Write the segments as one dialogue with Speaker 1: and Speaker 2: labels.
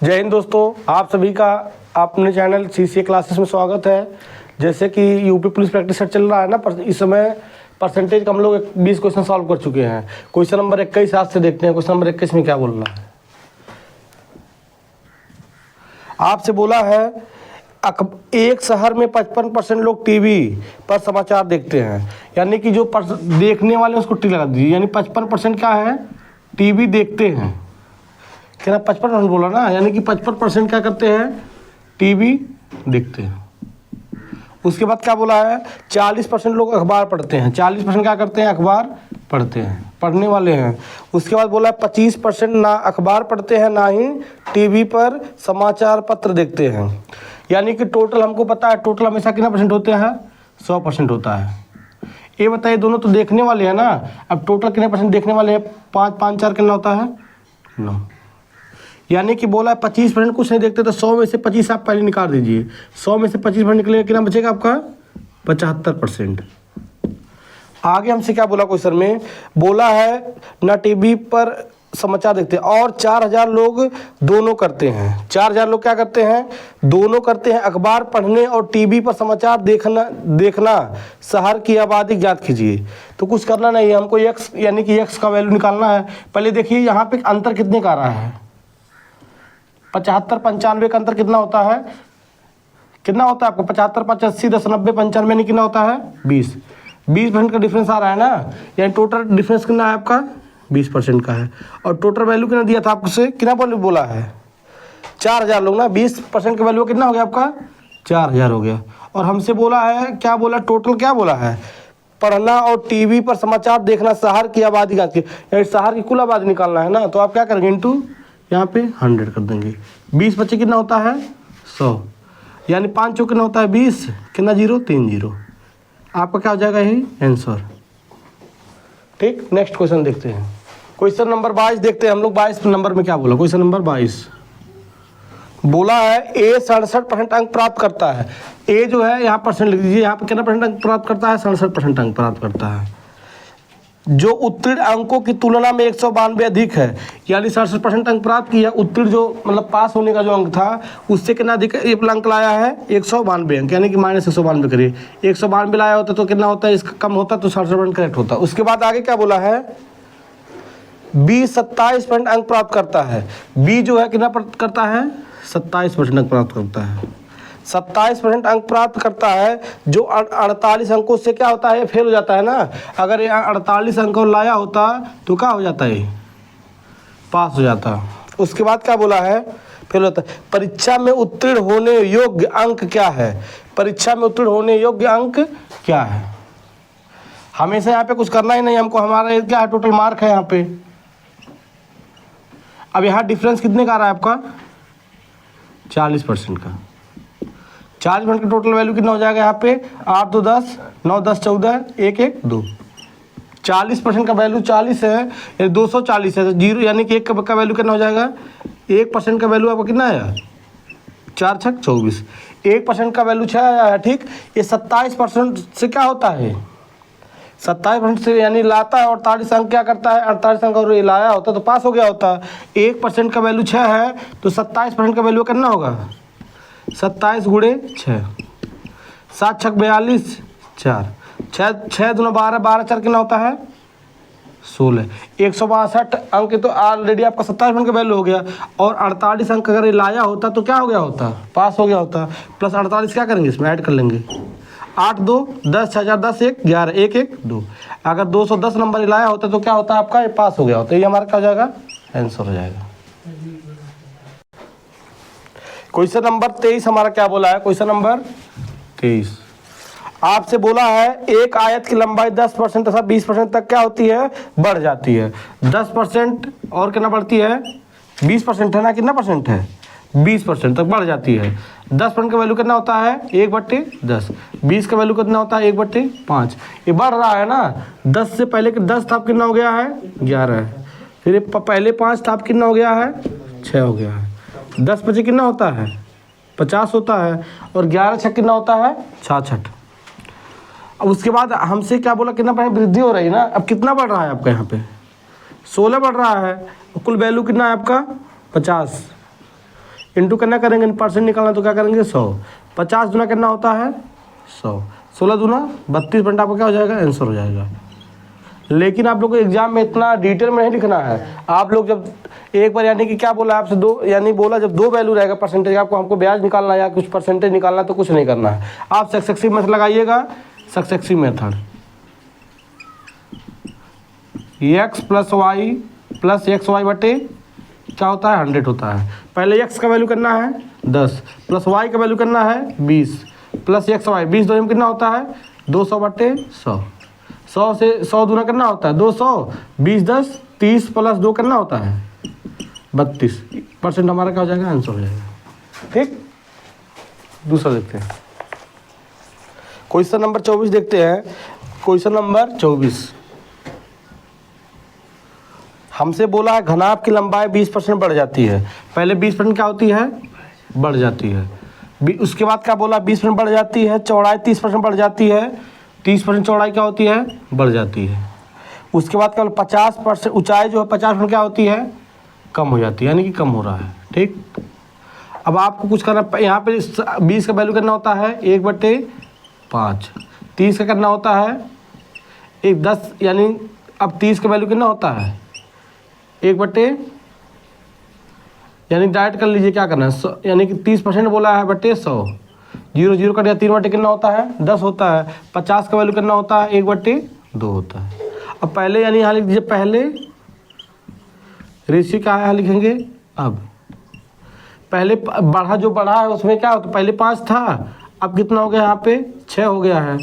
Speaker 1: जय हिंद दोस्तों, आप सभी का अपने चैनल CCA क्लासेस में स्वागत है। जैसे कि यूपी पुलिस प्रैक्टिस सेट चल रहा है ना, इस समय परसेंटेज का हम लोग 20 क्वेश्चन सॉल्व कर चुके हैं। क्वेश्चन नंबर 21 आज से देखते हैं। क्वेश्चन नंबर 21 में क्या बोल रहा है। आपसे बोला है एक शहर में 55% लोग टीवी पर समाचार देखते हैं, यानी कि जो देखने वाले उसको टिक लगा दीजिए। यानी 55% क्या है, टीवी देखते हैं। क्या 55% बोला ना, यानी कि 55% क्या करते हैं, टीवी देखते हैं। उसके बाद क्या बोला है, 40% लोग अखबार पढ़ते हैं। 40% क्या करते हैं, अखबार पढ़ते हैं, पढ़ने वाले हैं। उसके बाद बोला है 25% ना अखबार पढ़ते हैं ना ही टीवी पर समाचार पत्र देखते हैं। यानी कि टोटल हमको पता है, टोटल हमेशा कितना परसेंट होते हैं, 100% होता है। ये बताइए, दोनों तो देखने वाले हैं ना। अब टोटल कितने परसेंट देखने वाले हैं, 5 5 4 कितना होता है, 9। यानी कि बोला 25% कुछ नहीं देखते, तो 100 में से 25 आप पहले निकाल दीजिए। 100 में से 25% निकलेगा, कितना बचेगा आपका, 75%। आगे हमसे क्या बोला क्वेश्चन में, बोला है ना टीवी पर समाचार देखते हैं और 4000 लोग दोनों करते हैं। 4000 लोग क्या करते हैं, दोनों करते हैं। अखबार पढ़ने और टीवी पर समाचार देखना शहर की आबादी ज्ञात कीजिए। तो कुछ करना नहीं है हमको, x यानी कि x का वैल्यू निकालना है। पहले देखिए यहाँ पे अंतर कितने का आ रहा है, 75 95 का अंतर कितना होता है, कितना होता है आपको, 75 5 80 10 90 95 नहीं, कितना होता है, 20% का डिफरेंस आ रहा है ना। यानी टोटल डिफरेंस कितना है आपका, 20% का है। और टोटल वैल्यू कितना दिया था आपको से, कितना बोला है, 4000 लोग ना। 20% का वैल्यू कितना हो गया आपका, 4000 हो गया। और हमसे बोला है, क्या बोला, टोटल क्या बोला है, पढ़ना और टीवी पर समाचार देखना शहर की आबादी का, यानी शहर की कुल आबादी निकालना है ना। तो आप क्या करेंगे, इनटू यहाँ पे 100 कर देंगे। 20 बच्चे कितना होता है, 100। यानी 5 चौक कितना होता है, 20, कितना 0 3 0। आपका क्या हो जाएगा, यही आंसर। ठीक, नेक्स्ट क्वेश्चन देखते हैं। क्वेश्चन नंबर 22 देखते हैं हम लोग। 22 नंबर में क्या बोला, क्वेश्चन नंबर 22 बोला है ए 67% अंक प्राप्त करता है। ए जो है यहाँ परसेंट लिख दीजिए। यहाँ पे कितना परसेंट अंक प्राप्त करता है, 67% अंक प्राप्त करता है। जो उत्तीर्ण अंकों की तुलना में 192 अधिक है, यानी 67% अंक प्राप्त किया। उत्तीर्ण जो मतलब पास होने का जो अंक था, उससे कितना अधिक अंक लाया है, 192 अंक, यानी कि -192 करिए। 192 लाया होता तो कितना होता है, इसका कम होता तो 67% करेक्ट होता। उसके बाद आगे क्या बोला है, बी 27% अंक प्राप्त करता है। बी जो है कितना करता है, 27% अंक प्राप्त करता है। 27% अंक प्राप्त करता है। जो 48 अंकों से क्या होता है, फेल हो जाता है ना। अगर यहाँ 48 अंकों लाया होता तो क्या हो जाता है, पास हो जाता। उसके बाद क्या बोला है, फेल होता है। परीक्षा में उत्तीर्ण होने योग्य अंक क्या है, परीक्षा में उत्तीर्ण होने योग्य अंक क्या है। हमेशा यहाँ पे कुछ करना ही नहीं हमको, हमारा क्या है, टोटल मार्क है यहाँ पे। अब यहाँ डिफरेंस कितने का आ रहा है आपका, 40% का। 40% का टोटल वैल्यू कितना हो जाएगा यहाँ पे, 8 2 10 9 10 14 1 1 2। 40% का वैल्यू 40 है, 240 है, तो 0 यानी कि 1 का वैल्यू कितना हो जाएगा, 1% का वैल्यू आपका कितना आया, 4 6 24। 1% का वैल्यू 6 आया है। ठीक, ये 27% से क्या होता है, 27% से यानी लाता है। 48 अंक क्या करता है, 48 अंक और ये लाया होता तो पास हो गया होता। 1% का वैल्यू 6 है, तो 27% का वैल्यू कितना होगा, 27 गुणे 6, 7 6 42 4, 6 2 12 12 4 कितना होता है, 16। 162 अंक तो ऑलरेडी आपका 27% का वैल्यू हो गया। और 48 अंक अगर ये लाया होता तो क्या हो गया होता, पास हो गया होता। प्लस 48 क्या करेंगे, इसमें ऐड कर लेंगे। 8 2 10 6 10 1 11 1 1 2। अगर 210 नंबर लाया होता तो क्या होता आपका, ये पास हो गया होता। ये हमारा क्या हो जाएगा, आंसर हो जाएगा। क्वेश्चन नंबर 23 हमारा क्या बोला है, क्वेश्चन नंबर 23 आपसे बोला है एक आयत की लंबाई 10% तथा 20% तक क्या होती है, बढ़ जाती है। 10% और कितना बढ़ती है, 20% है ना, कितना परसेंट है, 20% तक बढ़ जाती है। 10% का वैल्यू कितना होता है, 1/10। 20 का वैल्यू कितना होता है, 1/5। ये बढ़ रहा है ना। 10 से पहले 10 था, कितना हो गया है, 11 है। फिर पहले 5 था, कितना हो गया है, 6 हो गया है। 10 बचे कितना होता है, 50 होता है। और 11 6 कितना होता है, 66। अब उसके बाद हमसे क्या बोला, कितना वृद्धि हो रही है ना। अब कितना बढ़ रहा है आपका, यहाँ पे 16 बढ़ रहा है। कुल वैल्यू कितना है आपका, 50। इंटू करना करेंगे, परसेंट निकालना तो क्या करेंगे 100। 50 दूना कितना होता है 100, 16 दूना 32% आपका क्या हो जाएगा आंसर हो जाएगा। लेकिन आप लोग को एग्जाम में इतना डिटेल में नहीं लिखना है। आप लोग जब एक बार यानी कि क्या बोला आपसे दो, यानी बोला जब 2 वैल्यू रहेगा परसेंटेज आपको, हमको ब्याज निकालना है या कुछ परसेंटेज निकालना है तो कुछ नहीं करना है, आप सक्सेसिव मेथड लगाइएगा। Successive method x plus y plus x y बटे क्या होता है 100 होता है। पहले x का वैल्यू करना है 10 प्लस y का वैल्यू करना है 20 प्लस एक्स वाई 20 दो में कितना होता है 200 बटे 100। 100 से 100 दूना करना होता है 200, 20 10 30 प्लस 2 करना होता है 32% हमारा क्या हो जाएगा आंसर हो जाएगा। ठीक, दूसरा देखते हैं। क्वेश्चन नंबर 24 देखते हैं। क्वेश्चन नंबर 24 हमसे बोला है घनाभ की लंबाई 20% बढ़ जाती है। पहले 20% क्या होती है बढ़ जाती है, उसके बाद क्या बोला 20% बढ़ जाती है। चौड़ाई 30% बढ़ जाती है, 30% चौड़ाई क्या होती है बढ़ जाती है। उसके बाद क्या बोला 50% ऊंचाई जो है 50% क्या होती है कम हो जाती है, यानी कि कम हो रहा है। ठीक, अब आपको कुछ करना, यहाँ पे 20 का वैल्यू करना होता है 1/5, 30 का करना होता है 10, यानी अब 30 का वैल्यू कितना होता है 1/, यानी डायरेक्ट कर लीजिए क्या करना है, यानी कि 30% बोला है बटे 100, 0 0 कट गया 3/, कितना होता है 10 होता है। 50 का वैल्यू करना होता है 1/2 होता है। अब पहले यानी यहाँ लिख दीजिए, पहले रेशियो क्या है लिखेंगे। अब पहले बढ़ा जो बढ़ा है उसमें क्या होता, पहले 5 था अब कितना हो गया यहाँ पे 6 हो गया है।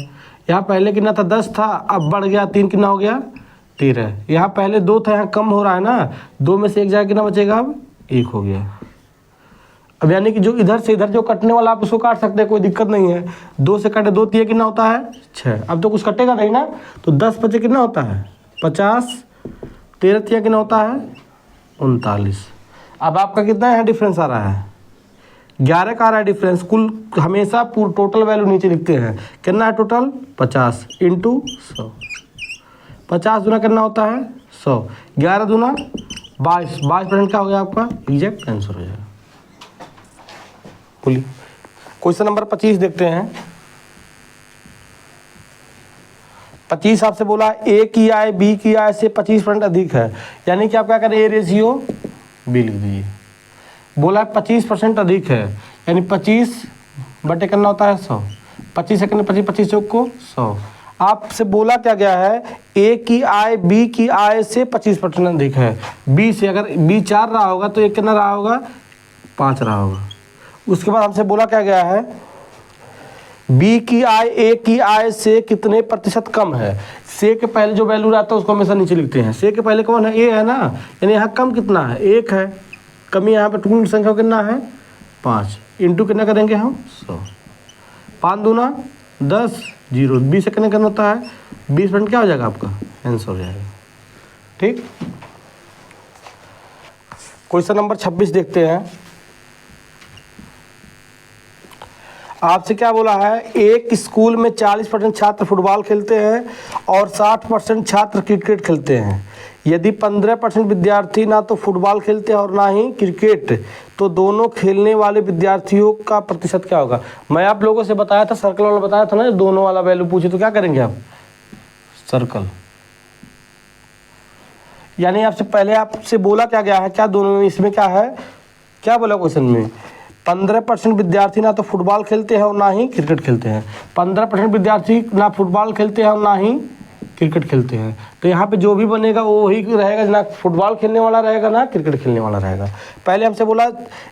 Speaker 1: यहाँ पहले कितना था 10 था अब बढ़ गया 3, कितना हो गया 13। यहाँ पहले 2 था यहाँ कम हो रहा है ना, 2 में से 1 जाएगा कितना बचेगा अब 1 हो गया। अब यानी कि जो इधर से इधर जो कटने वाला आप उसको काट सकते हैं, कोई दिक्कत नहीं है। 2 से कटे 2 3 कितना होता है 6, अब तो कुछ कटेगा नहीं ना, तो 10 बचे कितना होता है 50, 13 3 कितना होता है 39। अब आपका कितना है डिफरेंस आ रहा है 11 का आ रहा है डिफरेंस। कुल हमेशा टोटल वैल्यू नीचे लिखते हैं, कितना है टोटल 50 इंटू 100। 50 दूना करना होता है 100, 11 दूना 22, 22% क्या हो गया आपका एग्जैक्ट आंसर हो जाएगा। बोलिए क्वेश्चन नंबर 25 देखते हैं। 25 आपसे बोला ए की आय बी की आय से 25% अधिक है, यानी कि आप क्या करें ए रेशियो बी लिख दीजिए। बोला 25% अधिक है, यानी 25 बटे करना होता है 100, 25 सेकंड 25 25 चौक को 100। आपसे बोला क्या गया है ए की आय बी की आय से 25% अधिक है। बी से अगर बी 4 रहा होगा तो एक कितना रहा होगा 5 रहा होगा। उसके बाद हमसे बोला क्या गया है बी की आय ए की आय से कितने प्रतिशत कम है। से के पहले जो वैल्यू रहता है उसको हमेशा नीचे लिखते हैं। से के पहले कौन है ए है ना, यानी यहाँ कम कितना है 1 है, कमी यहाँ पे टूल संख्या कितना है 5, इंटू कितना करेंगे हम 100। 5 दूना 10, 0 20 से कितना करना होता है 20% क्या हो जाएगा आपका आंसर हो जाएगा। ठीक, क्वेश्चन नंबर 26 देखते हैं। आपसे क्या बोला है एक स्कूल में 40% छात्र फुटबॉल खेलते हैं और 60% छात्र क्रिकेट खेलते हैं। यदि 15% विद्यार्थी ना तो फुटबॉल खेलते हैं और ना ही क्रिकेट, तो दोनों खेलने वाले विद्यार्थियों का प्रतिशत क्या होगा। मैं आप लोगों से बताया था, सर्कल वाला बताया था ना, दोनों वाला वैल्यू पूछे तो क्या करेंगे आप सर्कल, यानी आपसे पहले आपसे बोला क्या गया है, क्या दोनों में इसमें क्या है, क्या बोला क्वेश्चन में 15% विद्यार्थी ना तो फुटबॉल खेलते हैं और ना ही क्रिकेट खेलते हैं। 15% विद्यार्थी ना फुटबॉल खेलते हैं और ना ही क्रिकेट खेलते हैं, तो यहाँ पे जो भी बनेगा वो वही रहेगा, ना फुटबॉल खेलने वाला रहेगा ना क्रिकेट खेलने वाला रहेगा। पहले हमसे बोला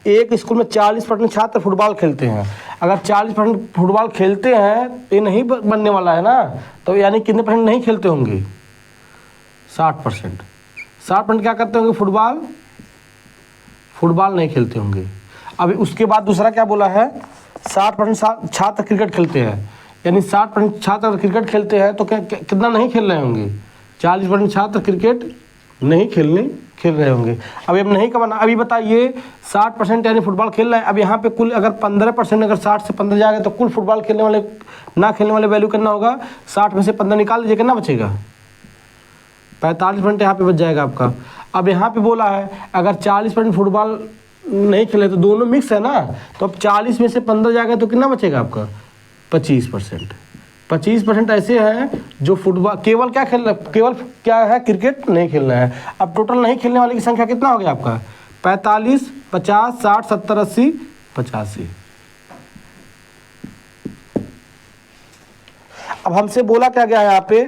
Speaker 1: एक स्कूल में 40% छात्र फुटबॉल खेलते हैं। अगर 40% फुटबॉल खेलते हैं ये नहीं बनने वाला है ना, तो यानी कितने परसेंट नहीं खेलते होंगे 60%। 60% क्या करते होंगे फुटबॉल नहीं खेलते होंगे। अभी उसके बाद दूसरा क्या बोला है 60% छात्र क्रिकेट खेलते हैं, यानी 60% छात्र क्रिकेट खेलते हैं तो कितना नहीं खेल रहे होंगे 40% छात्र क्रिकेट नहीं खेल रहे होंगे। अभी अब नहीं कमाना, अभी बताइए 60% यानी फुटबॉल खेल रहे हैं। अब यहाँ पे कुल अगर 15% अगर 60 से 15 जाएगा तो कुल फुटबॉल खेलने वाले ना खेलने वाले वैल्यू करना होगा 60 में से 15 निकाल लीजिए, कितना बचेगा 45% यहाँ पे बच जाएगा आपका। अब यहाँ पे बोला है अगर 40% फुटबॉल नहीं खेले तो दोनों मिक्स है ना, तो अब 40 में से 15 जाएगा तो कितना बचेगा आपका 25%। 25% ऐसे हैं जो फुटबॉल केवल क्या खेलना, केवल क्या है क्रिकेट नहीं खेलना है। अब टोटल नहीं खेलने वाले की संख्या कितना हो गया आपका 45, 50, 60, 70, 80, 85। अब हमसे बोला क्या गया है यहाँ पे,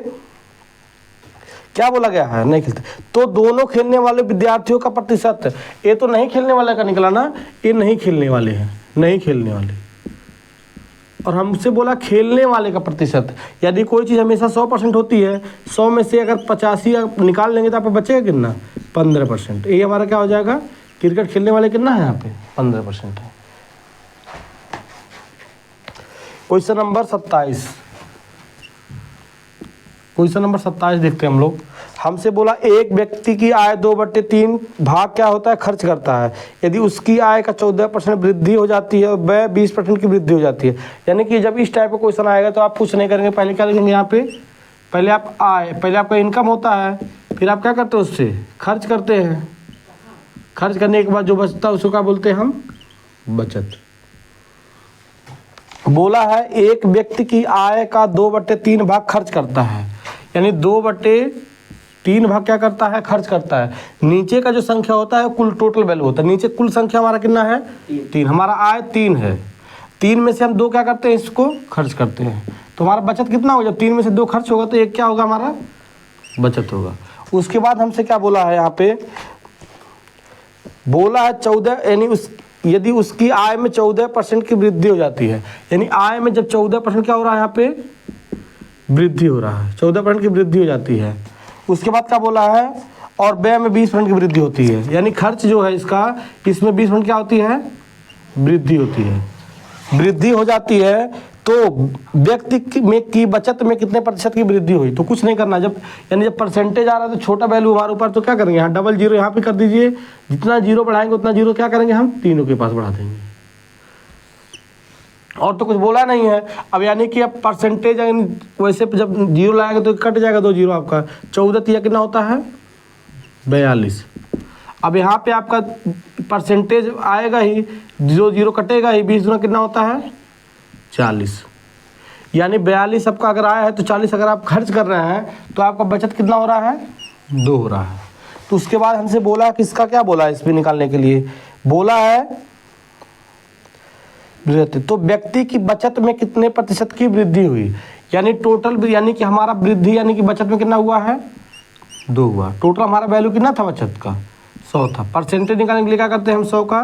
Speaker 1: क्या बोला गया है नहीं खेलते, तो दोनों खेलने वाले विद्यार्थियों का प्रतिशत, ये तो नहीं खेलने वाले का निकला ना, ये नहीं खेलने वाले हैं, नहीं खेलने वाले। और हमसे बोला खेलने वाले का प्रतिशत, यदि कोई चीज़ हमेशा 100% होती है, 100 में से अगर 85 निकाल लेंगे तो आपको बचेगा कितना 15%। ये हमारा क्या हो जाएगा, क्रिकेट खेलने वाले कितना है यहाँ पे 15% है। क्वेश्चन नंबर 27, क्वेश्चन नंबर 27 देखते हैं हम लोग। हमसे बोला एक व्यक्ति की आय 2/3 भाग क्या होता है खर्च करता है, यदि उसकी आय का 14% वृद्धि हो जाती है और व्यय 20% की वृद्धि हो जाती है। यानी कि जब इस टाइप का क्वेश्चन आएगा तो आप कुछ नहीं करेंगे, पहले क्या लिखेंगे यहाँ पे, पहले आप आय, पहले आपका इनकम होता है, फिर आप क्या करते हैं उससे खर्च करते हैं, खर्च करने के बाद जो बचता है उसको क्या बोलते हैं हम बचत। बोला है एक व्यक्ति की आय का 2/3 भाग खर्च करता है, यानी 2/3 भाग क्या करता है खर्च करता है। नीचे का जो संख्या होता है कुल टोटल वैल्यू होता है, नीचे कुल संख्या हमारा कितना है 3, हमारा आय 3 है, 3 में से हम 2 क्या करते हैं इसको खर्च करते हैं, तो हमारा बचत कितना होगा, जब 3 में से 2 खर्च होगा तो एक क्या होगा हमारा बचत होगा। उसके बाद हमसे क्या बोला है यहाँ पे, बोला है 14, यानी यदि उसकी आय में 14% की वृद्धि हो जाती है, यानी आय में जब 14% क्या हो रहा है यहाँ पे वृद्धि हो रहा है, 14% की वृद्धि हो जाती है। उसके बाद क्या बोला है और व्यय में 20% की वृद्धि होती है, यानी खर्च जो है इसका, इसमें 20% क्या होती है वृद्धि होती है, वृद्धि हो जाती है। तो व्यक्ति में की बचत में कितने प्रतिशत की वृद्धि हुई, तो कुछ नहीं करना, जब यानी जब परसेंटेज आ रहा है तो छोटा वैल्यू हमारे ऊपर, तो क्या करेंगे यहाँ डबल जीरो यहाँ पे कर दीजिए, जितना जीरो बढ़ाएंगे उतना जीरो क्या करेंगे हम तीनों के पास बढ़ा देंगे, और तो कुछ बोला नहीं है। अब यानी कि अब परसेंटेज वैसे जब जीरो लाएंगे तो कट जाएगा 2 जीरो, आपका 14 तिया कितना होता है 42। अब यहाँ पे आपका परसेंटेज आएगा ही, 0 0 कटेगा ही, 20 गुना कितना होता है 40, यानी 42 आपका अगर आया है तो 40 अगर आप खर्च कर रहे हैं तो आपका बचत कितना हो रहा है 2 हो रहा है। तो उसके बाद हमसे बोला कि इसका क्या बोला है, इसमें निकालने के लिए बोला है तो व्यक्ति की बचत में कितने प्रतिशत की वृद्धि हुई, यानी टोटल, यानी कि हमारा वृद्धि यानी कि बचत में कितना हुआ है 2 हुआ। टोटल हमारा वैल्यू कितना था बचत का 100 था, परसेंटेज निकालने के लिए क्या करते हैं हम 100 का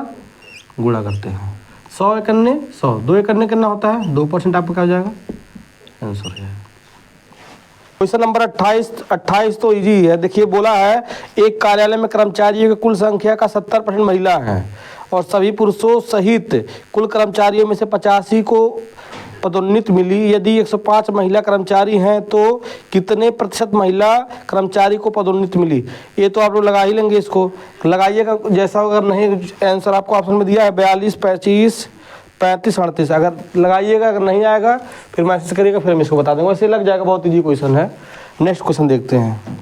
Speaker 1: गुणा करते हैं, 100 एकन्ने 100, 2 एकन्ने कितना होता है 2%, आपका क्या हो जाएगा आंसर है। क्वेश्चन नंबर 28 तो इजी है। देखिए बोला है एक कार्यालय में कर्मचारियों की कुल संख्या का 70% महिला हैं और सभी पुरुषों सहित कुल कर्मचारियों में से 85 को पदोन्नति मिली। यदि 105 महिला कर्मचारी हैं तो कितने प्रतिशत महिला कर्मचारी को पदोन्नति मिली। ये तो आप लोग लगा ही लेंगे, इसको लगाइएगा जैसा, अगर नहीं आंसर आपको ऑप्शन में दिया है 42, 25, 35, 38, अगर लगाइएगा, अगर नहीं आएगा फिर मैसेज करिएगा, फिर हम इसको बता देंगे, वैसे लग जाएगा, बहुत ईजी क्वेश्चन है। नेक्स्ट क्वेश्चन देखते हैं,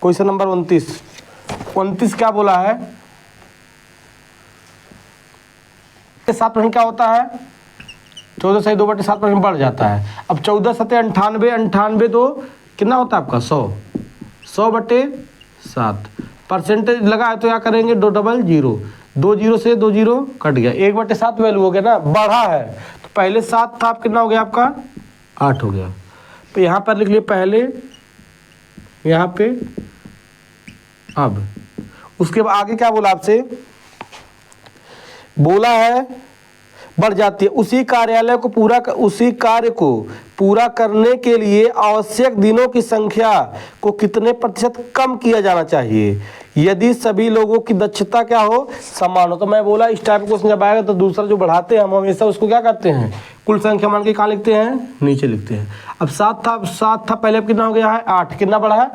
Speaker 1: क्वेश्चन नंबर 29 क्या बोला है, 7% क्या होता है 14 से 2/7% बढ़ जाता है। अब 14 7 98, 98 तो कितना होता है आपका 100/7, परसेंटेज लगा है तो क्या करेंगे 2 डबल जीरो, 2 जीरो से 2 जीरो कट गया, 1/7 वैल्यू हो गया ना, बढ़ा है तो पहले 7 था, अब कितना हो गया आपका 8 हो गया। तो यहाँ पर लिख लिए पहले, यहाँ पे अब, उसके बाद आगे क्या बोला आपसे, बोला है बढ़ जाती है। उसी कार्य को पूरा करने के लिए आवश्यक दिनों की संख्या को कितने प्रतिशत कम किया जाना चाहिए यदि सभी लोगों की दक्षता क्या हो समान हो। तो मैं बोला इस टाइप क्वेश्चन जब आएगा तो दूसरा जो बढ़ाते हैं हम हमेशा उसको क्या करते हैं कुल संख्या मान के कहाँ लिखते हैं नीचे लिखते हैं। अब 7 था पहले, अब कितना हो गया है 8, कितना बढ़ा है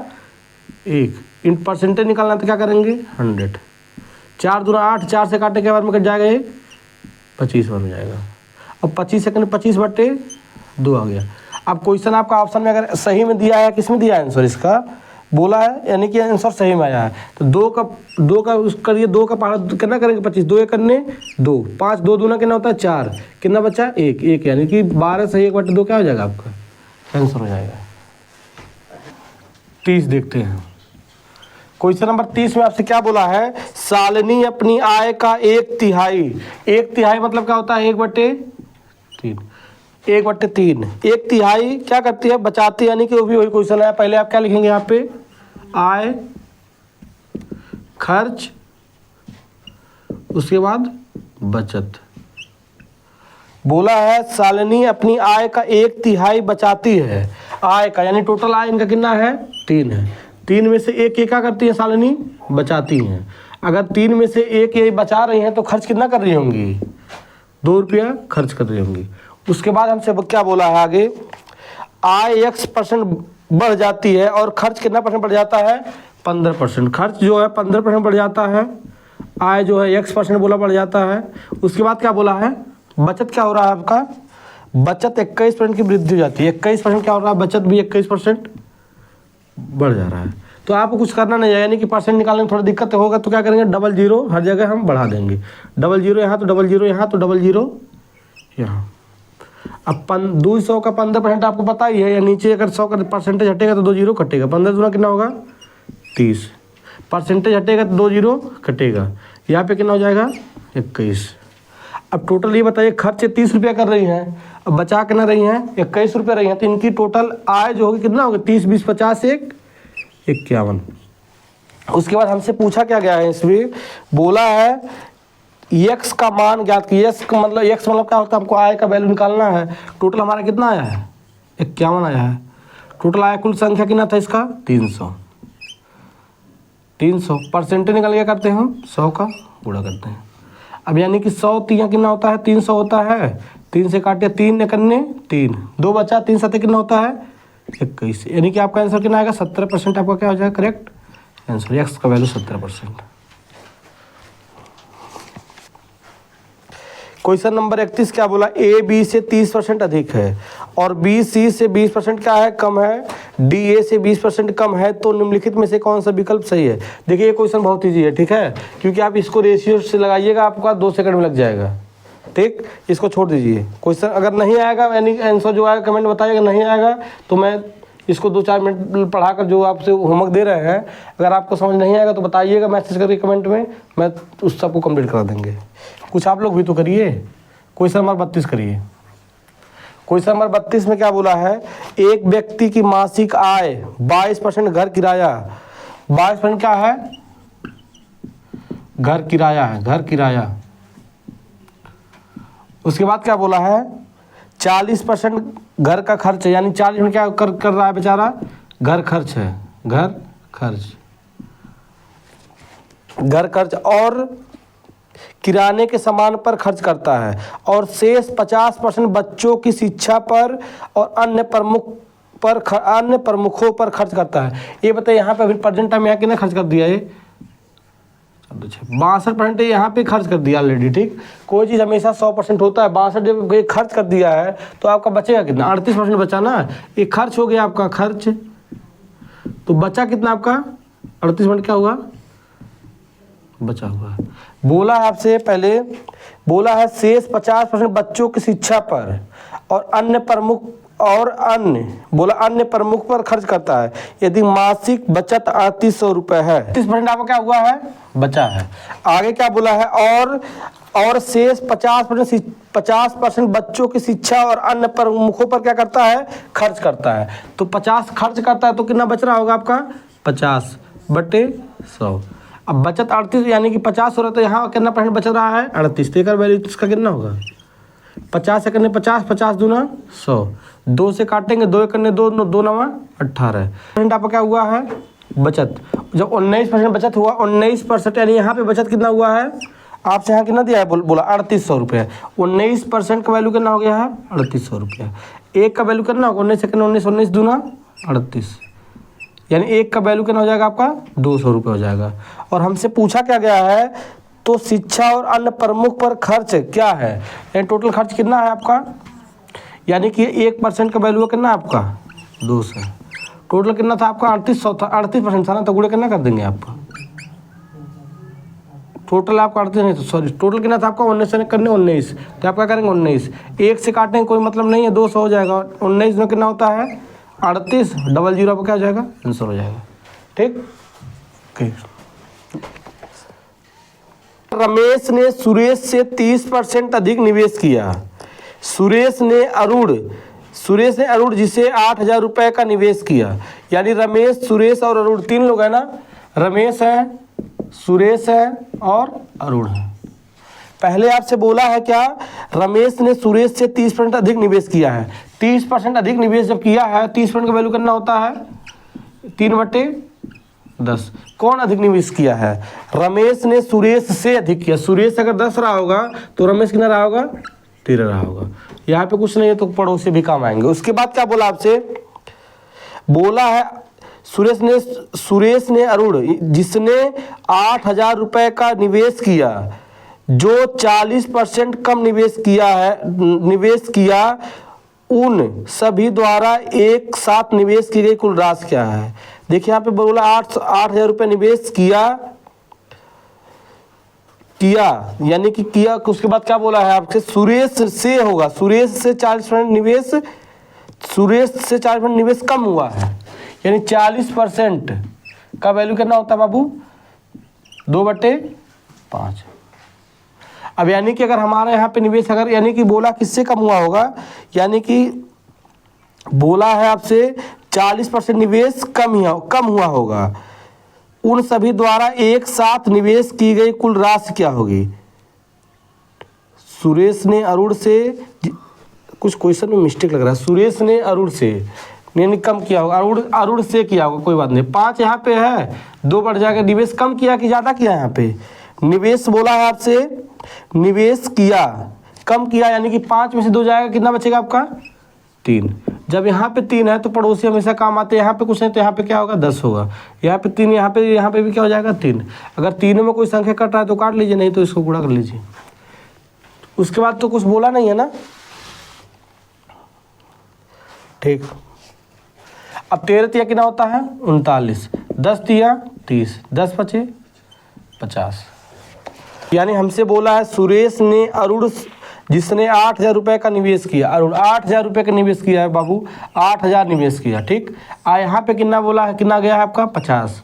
Speaker 1: 1, इन परसेंटेज निकालना तो क्या करेंगे 100, 4 दूना 8, 4 से काटने के बाद में कट जाएगा ये 25 बन जाएगा। अब 25 सेकंड 25/2 आ गया। अब क्वेश्चन आपका ऑप्शन में अगर सही में दिया है, किस में दिया है आंसर इसका बोला है, यानी कि आंसर सही में आया है। तो दो का उस करिए, 2 का पहाड़ा कितना करेंगे 25, 2 एक करने 2, 5 2 दूना कितना होता है 4, कितना बचा 1, यानी कि 12 से 1/2 क्या हो जाएगा आपका आंसर हो जाएगा। 30 देखते हैं। क्वेश्चन नंबर 30 में आपसे क्या बोला है, शालिनी अपनी आय का 1/3 मतलब क्या होता है 1/3, 1/3 1/3 क्या करती है बचाती है, यानी कि वो भी वही क्वेश्चन है। पहले आप क्या लिखेंगे यहाँ पे, आय खर्च, उसके बाद बचत। बोला है शालिनी अपनी आय का 1/3 बचाती है, आय का यानी टोटल आय इनका कितना है 3 है, 3 में से 1 क्या करती है शालिनी बचाती हैं। अगर 3 में से 1 ये बचा रही हैं तो खर्च कितना कर रही होंगी 2 रुपया खर्च कर रही होंगी। उसके बाद हमसे क्या बोला है आगे, आय x% बढ़ जाती है और खर्च कितना % बढ़ जाता है 15%। खर्च जो है 15% बढ़ जाता है, आय जो है x% बोला बढ़ जाता है। उसके बाद क्या बोला है, बचत क्या हो रहा है आपका, बचत 21% की वृद्धि हो जाती है, 21% क्या हो रहा है, बचत भी 21% बढ़ जा रहा है। तो आपको कुछ करना नहीं है, यानी कि परसेंट निकालने में थोड़ा दिक्कत होगा तो क्या करेंगे, 00 हर जगह हम बढ़ा देंगे, 00 यहाँ तो 00 यहाँ तो 00 यहाँ। अब 200 का 15% आपको पता ही है, या नीचे अगर 100 का परसेंटेज हटेगा तो 2 0 कटेगा, 15 दूना कितना होगा 30, परसेंटेज हटेगा तो 2 0 कटेगा, यहाँ पे कितना हो जाएगा 21। अब टोटल ये बताइए, खर्च 30 रुपया कर रही हैं, अब बचा कितना रही हैं 21 रुपया रही हैं, तो इनकी टोटल आय जो होगी कितना होगा 30 20 50 1 51। उसके बाद हमसे पूछा क्या गया है, इसमें बोला है x का मान ज्ञात कीजिए। x मतलब क्या होता है, हमको आय का वैल्यू निकालना है। टोटल हमारा कितना आया है 51 आया है, टोटल आया कुल संख्या कितना था इसका 300 परसेंटेज निकल गया, करते हैं हम 100 का गुणा करते हैं। अब यानी कि 100 3 कितना होता है 300 होता है, 3 से काटे 3 करने 3, 2 बचा, 3 7 कितना होता है 21, यानी कि आपका आंसर कितना आएगा 70% आपका क्या हो जाएगा करेक्ट आंसर, एक्स का वैल्यू 70%। क्वेश्चन नंबर 31 क्या बोला, ए बी से 30% अधिक है और बी सी से 20% क्या है कम है, डी ए से 20% कम है, तो निम्नलिखित में से कौन सा विकल्प सही है। देखिए ये क्वेश्चन बहुत ईजी है, ठीक है, क्योंकि आप इसको रेशियो से लगाइएगा आपका 2 सेकंड में लग जाएगा, ठीक, इसको छोड़ दीजिए। क्वेश्चन अगर नहीं आएगा यानी आंसर जो आएगा कमेंट बताइएगा, नहीं आएगा तो मैं इसको 2-4 मिनट पढ़ाकर जो आपसे होमवर्क दे रहे हैं, अगर आपको समझ नहीं आएगा तो बताइएगा मैसेज करके कमेंट में, मैं उस सबको कंप्लीट करा देंगे। कुछ आप लोग भी तो करिए। क्वेश्चन नंबर 32 करिए। क्वेश्चन नंबर 32 में क्या बोला है, एक व्यक्ति की मासिक आय 22% घर किराया, 22% क्या है घर किराया है, घर किराया। उसके बाद क्या बोला है 40% घर का खर्च है, यानी 40% क्या कर रहा है बेचारा घर खर्च है, घर खर्च और किराने के सामान पर खर्च करता है, और शेष 50% बच्चों की शिक्षा पर और अन्य प्रमुखों पर खर्च करता है। ये बताइए यहाँ पे अभी प्रेजेंट टाइम यहाँ कितना खर्च कर दिया है 62% यहाँ पे खर्च कर दिया ऑलरेडी, ठीक। कोई चीज़ हमेशा 100% होता है, 62 जब खर्च कर दिया है तो आपका बचेगा कितना 38% बचा ना, ये खर्च हो गया आपका खर्च, तो बचा कितना आपका 38% क्या हुआ बचा हुआ है। बोला है आपसे पहले, बोला है शेष 50% बच्चों की शिक्षा पर और अन्य प्रमुख पर खर्च करता है, यदि मासिक बचत 3800 रुपये है, 30% आपका क्या हुआ है बचा है। आगे क्या बोला है, और शेष 50% बच्चों की शिक्षा और अन्य प्रमुखों पर क्या करता है खर्च करता है, तो 50 खर्च करता है तो कितना बच रहा होगा आपका 50/100। अब बचत 38 यानी कि 50 हो रहा है, तो यहाँ कितना % बच रहा है 38, तो वैल्यू इसका कितना होगा 50 से करने 50, 50 दूना 100, 2 से काटेंगे 2 करने 2, 2 9 18% आपका क्या हुआ है बचत। जब 19% बचत हुआ 19%, यानी यहाँ पे बचत कितना हुआ है आपसे यहाँ कितना दिया है बोला 3800 रुपये, 19% का वैल्यू कितना हो गया है 3800 रुपया। एक का वैल्यू कितना होगा 19 सेकंड 19 दूना 38, यानी एक का वैल्यू कितना हो जाएगा आपका 200 रुपये हो जाएगा। और हमसे पूछा क्या गया है, तो शिक्षा और अन्य प्रमुख पर खर्च क्या है, यानी टोटल खर्च कितना है आपका, यानी कि 1% का वैल्यू कितना है आपका 200, टोटल कितना था आपका 3800 था, 38% था ना, तो गुणा कितना कर देंगे आपका, टोटल आपका 38 नहीं, सॉरी टोटल कितना था आपका 19 से करने 19, तो आप क्या करेंगे 19, एक से काटने का कोई मतलब नहीं है, 200 हो जाएगा, 19 में कितना होता है 38, डबल जीरो पर क्या हो जाएगा आंसर हो जाएगा। ठीक ओके। रमेश ने सुरेश से 30% अधिक निवेश किया। सुरेश ने अरुण जिसे 8,000 रुपये का निवेश किया, यानी रमेश, सुरेश और अरुण तीन लोग हैं ना, रमेश है, सुरेश है और अरुण है। पहले आपसे बोला है क्या, रमेश ने सुरेश से 30% अधिक निवेश किया है। 30% अधिक निवेश जब किया है, 30% का वैल्यू कितना होता है 3/10। कौन अधिक निवेश किया है, रमेश ने सुरेश से अधिक किया। सुरेश अगर 10 रहा होगा तो रमेश कितना रहा होगा 13 रहा होगा। यहाँ पे कुछ नहीं है तो पड़ोसी भी काम आएंगे। उसके बाद क्या बोला आपसे, बोला है सुरेश ने अरुण जिसने 8,000 रुपये का निवेश किया, जो 40% कम निवेश किया उन सभी द्वारा एक साथ निवेश की गई कुल राशि क्या है। देखिए यहाँ पे बोला 8,000 रुपये निवेश किया, यानी कि किया, उसके बाद क्या बोला है आपसे, सुरेश से होगा, सुरेश से 40% निवेश कम हुआ है, यानी 40% का वैल्यू कितना होता है बाबू 2/5। अब यानी कि अगर हमारे यहाँ पे निवेश अगर यानी कि बोला किससे कम हुआ होगा, यानी कि बोला है आपसे 40% निवेश कम हुआ होगा, उन सभी द्वारा एक साथ निवेश की गई कुल राशि क्या होगी। सुरेश ने अरुण से, कुछ क्वेश्चन में मिस्टेक लग रहा है, सुरेश ने अरुण से यानी कम किया होगा, अरुण से किया होगा, कोई बात नहीं। 5 यहाँ पे है, 2 बढ़ जाएगा। निवेश कम किया कि ज़्यादा किया, यहाँ पे निवेश बोला है आपसे, निवेश किया कम किया, यानी कि 5 में से 2 जाएगा, कितना बचेगा आपका 3। जब यहाँ पे 3 है तो पड़ोसी हमेशा काम आते हैं, यहाँ पे कुछ नहीं तो यहाँ पे क्या होगा 10 होगा, यहाँ पे 3, यहाँ पे भी क्या हो जाएगा 3। अगर तीनों में कोई संख्या कट रहा है तो काट लीजिए, नहीं तो इसको गुणा कर लीजिए। उसके बाद तो कुछ बोला नहीं है ना, ठीक। अब 13 तिया कितना होता है 39, 10 तिया 30, 10 बचे 50। यानी हमसे बोला है सुरेश ने अरुण जिसने 8,000 रुपये का निवेश किया, अरुण 8,000 रुपये का निवेश किया है बाबू, 8,000 निवेश किया, ठीक। यहाँ पे कितना बोला है, कितना गया है आपका 50।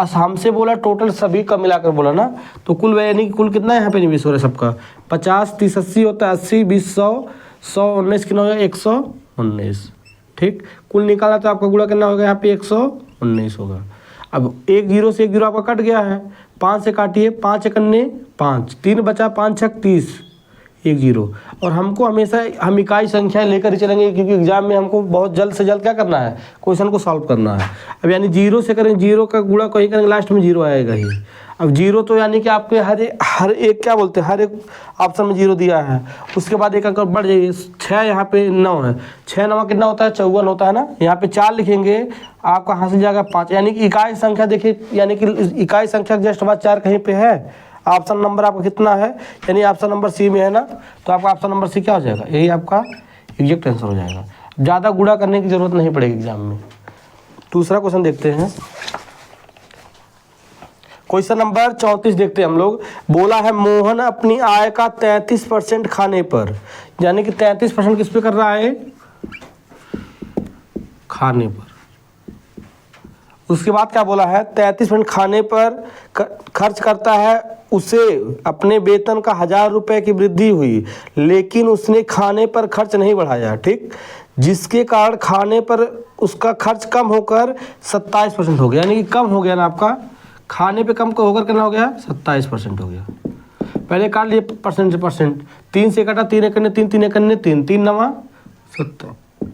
Speaker 1: हमसे बोला टोटल सभी का मिलाकर बोला ना, तो कुल यानी कि कुल कितना यहाँ पे निवेश हो रहा है सबका 50, 30, 80 होता है, 80, 20, 100, 19 कितना हो गया 119, ठीक। कुल निकाला तो आपका गुणा कितना होगा यहाँ पे 119 होगा। अब 1 जीरो से 1 जीरो आपका कट गया है, 5 से काटिए, 5 एकन्ने 5, 3 बचा, 5 छक 30, 1 जीरो। और हमको हमेशा हम इकाई संख्या लेकर ही चलेंगे, क्योंकि एग्जाम में हमको बहुत जल्द से जल्द क्या करना है, क्वेश्चन को सॉल्व करना है। अब यानी जीरो से करेंगे, जीरो का गुणा कहीं करेंगे, लास्ट में जीरो आएगा ही। अब जीरो तो यानी कि आपके हर एक क्या बोलते हैं, हर एक ऑप्शन में जीरो दिया है। उसके बाद एक अंक बढ़ जाइए, 6 यहाँ पे 9 है, 6 9 कितना होता है 54 होता है ना। यहाँ पे 4 लिखेंगे, आपका यहाँ से जाएगा 5, यानी कि इकाई संख्या देखिए, यानी कि इकाई संख्या जस्ट बाद 4 कहीं पे है। ऑप्शन नंबर आपका कितना है, यानी ऑप्शन नंबर सी में है ना, तो आपका ऑप्शन नंबर सी क्या हो जाएगा, यही आपका एग्जैक्ट आंसर हो जाएगा। ज़्यादा गुणा करने की जरूरत नहीं पड़ेगी एग्जाम में। दूसरा क्वेश्चन देखते हैं, क्वेश्चन नंबर 34 देखते हैं हम लोग। बोला है मोहन अपनी आय का 33% खाने पर, यानी कि 33% किस पे कर रहा है, खाने पर। उसके बाद क्या बोला है, 33% खाने पर खर्च करता है, उसे अपने वेतन का 1,000 रुपये की वृद्धि हुई, लेकिन उसने खाने पर खर्च नहीं बढ़ाया, ठीक। जिसके कारण खाने पर उसका खर्च कम होकर 27% हो गया, यानी कि कम हो गया ना आपका, खाने पे कम होकर कितना हो गया 27% हो गया। पहले काट लिए परसेंट से परसेंट, 3 से कटा, 3 एकन्ने 3, 3 एकन्ने 3, 3 9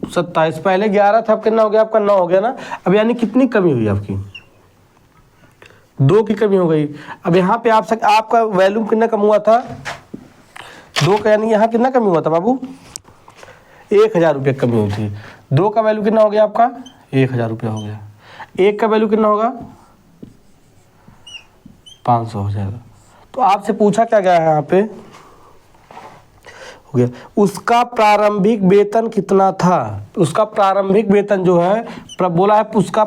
Speaker 1: 27, पहले 11 था, अब कितना हो गया आपका 9 हो गया ना। अब यानी कितनी कमी हुई आपकी, 2 की कमी हो गई। अब यहाँ पे आपका वैल्यू कितना कम हुआ था 2 का, यानी यहाँ कितना कमी हुआ था बाबू 1,000 रुपये कमी हुई थी। 2 का वैल्यू कितना हो गया आपका 1,000 रुपये हो गया। 1 का वैल्यू कितना होगा 500 हो जाएगा। तो आपसे पूछा क्या गया है यहाँ पे, हो गया। उसका प्रारंभिक वेतन कितना था, उसका प्रारंभिक वेतन जो है बोला है उसका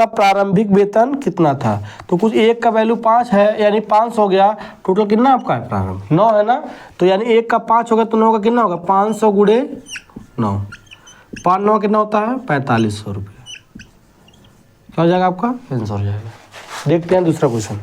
Speaker 1: प्रारंभिक वेतन कितना था। तो कुछ एक का वैल्यू 5 है यानी 500 हो गया। टोटल कितना आपका है प्रारंभ 9 है ना, तो यानी एक का 5 होगा तो 9 का कितना होगा 500 गुणे 9, 5 9 कितना होता है 4500 रुपये। क्या हो जाएगा आपका आंसर हो जाएगा। देखते हैं दूसरा क्वेश्चन।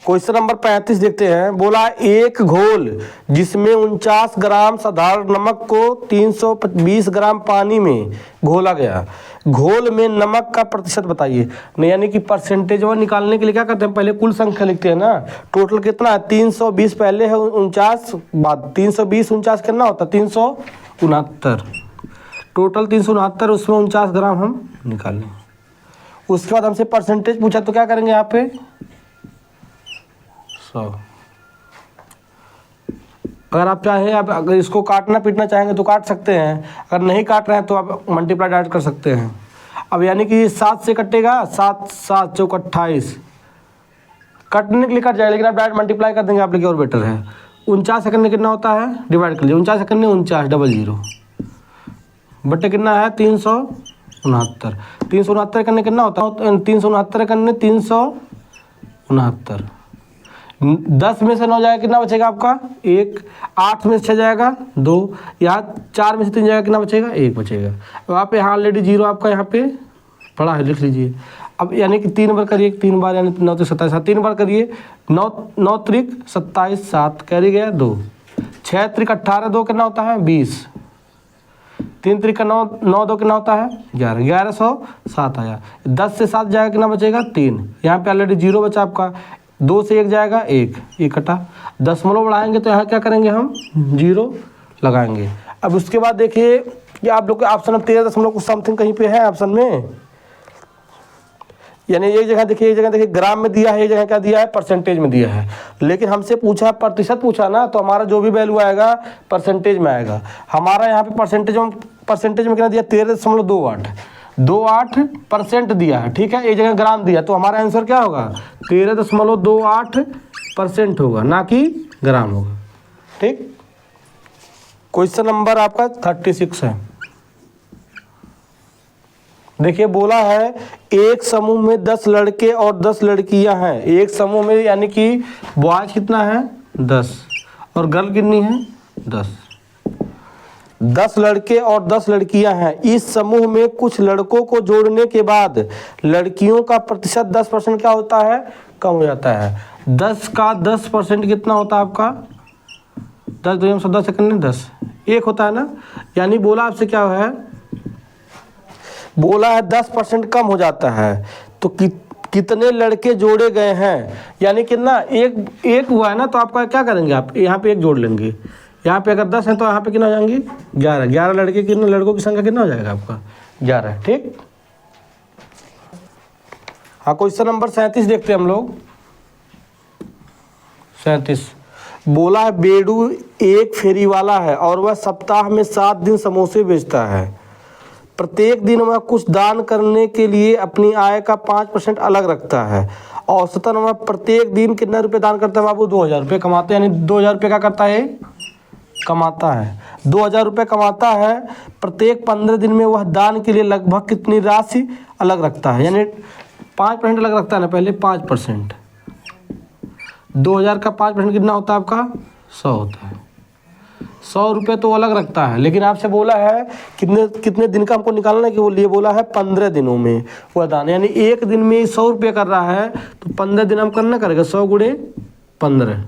Speaker 1: क्वेश्चन नंबर 35 देखते हैं। बोला एक घोल जिसमें 49 ग्राम साधारण नमक को 320 ग्राम पानी में घोला गया, घोल में नमक का प्रतिशत बताइए। नहीं यानी कि परसेंटेज वो निकालने के लिए क्या करते हैं, पहले कुल संख्या लिखते हैं ना। टोटल कितना है 320 पहले है 49 बाद 320 49 कितना होता है 369। टोटल 369 उसमें 49 ग्राम हम निकाल लें। उसके बाद हमसे परसेंटेज पूछा तो क्या करेंगे यहाँ पे 100। अगर आप चाहें आप अगर इसको काटना पीटना चाहेंगे तो काट सकते हैं, अगर नहीं काट रहे हैं तो आप मल्टीप्लाई डायरेक्ट कर सकते हैं। अब यानी कि 7 से कटेगा 7 7 चौक 28, कटने के लिए कट जाएगा लेकिन आप डायरेक्ट मल्टीप्लाई कर देंगे आप लिए और बेटर है। 49 सेकंड में कितना होता है डिवाइड कर लीजिए, 49 सेकंड में 49 00 बटे कितना है 369। 369 करने कितना होता है 369 करने 369। 10 में से 9 जाएगा कितना बचेगा आपका 1, 8 में से 6 जाएगा 2, यहाँ 4 में से 3 जाएगा कितना बचेगा 1 बचेगा। अब आप यहाँ ऑलरेडी 0 आपका यहाँ पे पड़ा है लिख लीजिए। अब यानी कि 3 बार करिए, 3 बार यानी 9 3 27 3 बार करिए 9 9 त्रिक 27 7 कैरी गया 2, 6 त्रिक 18 2 कितना होता है 20, 3 त्रिक 9 9 2 कितना होता है 11, 1107 आया। 10 से 7 जाएगा कितना बचेगा 3, यहाँ पे ऑलरेडी 0 बचा आपका। 2 से 1 जाएगा 1, ये कटा। दशमलव बढ़ाएंगे तो यहाँ क्या करेंगे हम 0 लगाएंगे। अब उसके बाद देखिए कि आप लोग के ऑप्शन में 13 दशमलव कुछ समथिंग कहीं पे है ऑप्शन में, यानी एक जगह देखिए ग्राम में दिया है, एक जगह क्या दिया है परसेंटेज में दिया है। लेकिन हमसे पूछा प्रतिशत पूछा ना, तो हमारा जो भी वैल्यू आएगा परसेंटेज में आएगा। हमारा यहाँ पे परसेंटेज में कितना दिया 13.28% दिया है, ठीक है। एक जगह ग्राम दिया तो हमारा आंसर क्या होगा 13.28% होगा, ना कि ग्राम होगा, ठीक। क्वेश्चन नंबर आपका 36 है। देखिए बोला है एक समूह में 10 लड़के और 10 लड़कियां हैं। एक समूह में यानी कि बॉयज कितना है 10 और गर्ल कितनी है 10। 10 लड़के और 10 लड़कियां हैं। इस समूह में कुछ लड़कों को जोड़ने के बाद लड़कियों का प्रतिशत 10% क्या होता है कम हो जाता है। 10 का 10% कितना होता है आपका 10 2 10 सेकंड में 10 1 होता है ना। यानी बोला आपसे क्या है, बोला है 10% कम हो जाता है। तो कितने लड़के जोड़े गए हैं, यानी कितना एक हुआ है ना, तो आपका क्या करेंगे आप यहाँ पे 1 जोड़ लेंगे। यहाँ पे अगर 10 है तो यहाँ पे कितना हो जाएंगे 11। 11 लड़के कितने लड़कों की संख्या कितना हो जाएगा आपका 11, ठीक। हाँ क्वेश्चन नंबर 37 देखते हैं हम लोग। 37 बोला है बेडू एक फेरी वाला है और वह सप्ताह में 7 दिन समोसे बेचता है। प्रत्येक दिन वह कुछ दान करने के लिए अपनी आय का 5% अलग रखता है। औसतन वह प्रत्येक दिन कितने रुपए दान करता है बाबू 2000 रुपये कमाते हैं, यानी 2000 रुपये क्या करता है कमाता है, 2000 रुपये कमाता है। प्रत्येक 15 दिन में वह दान के लिए लगभग कितनी राशि अलग रखता है, यानी 5% अलग रखता है ना, पहले 5%। 2000 का 5% कितना होता है आपका 100 होता है। 100 रुपये तो अलग रखता है, लेकिन आपसे बोला है कितने दिन का हमको निकालना है, कि वो लिए बोला है 15 दिनों में वह दान, यानी एक दिन में 100 रुपये कर रहा है तो 15 दिन हम करना करेगा 100 गुणे 15,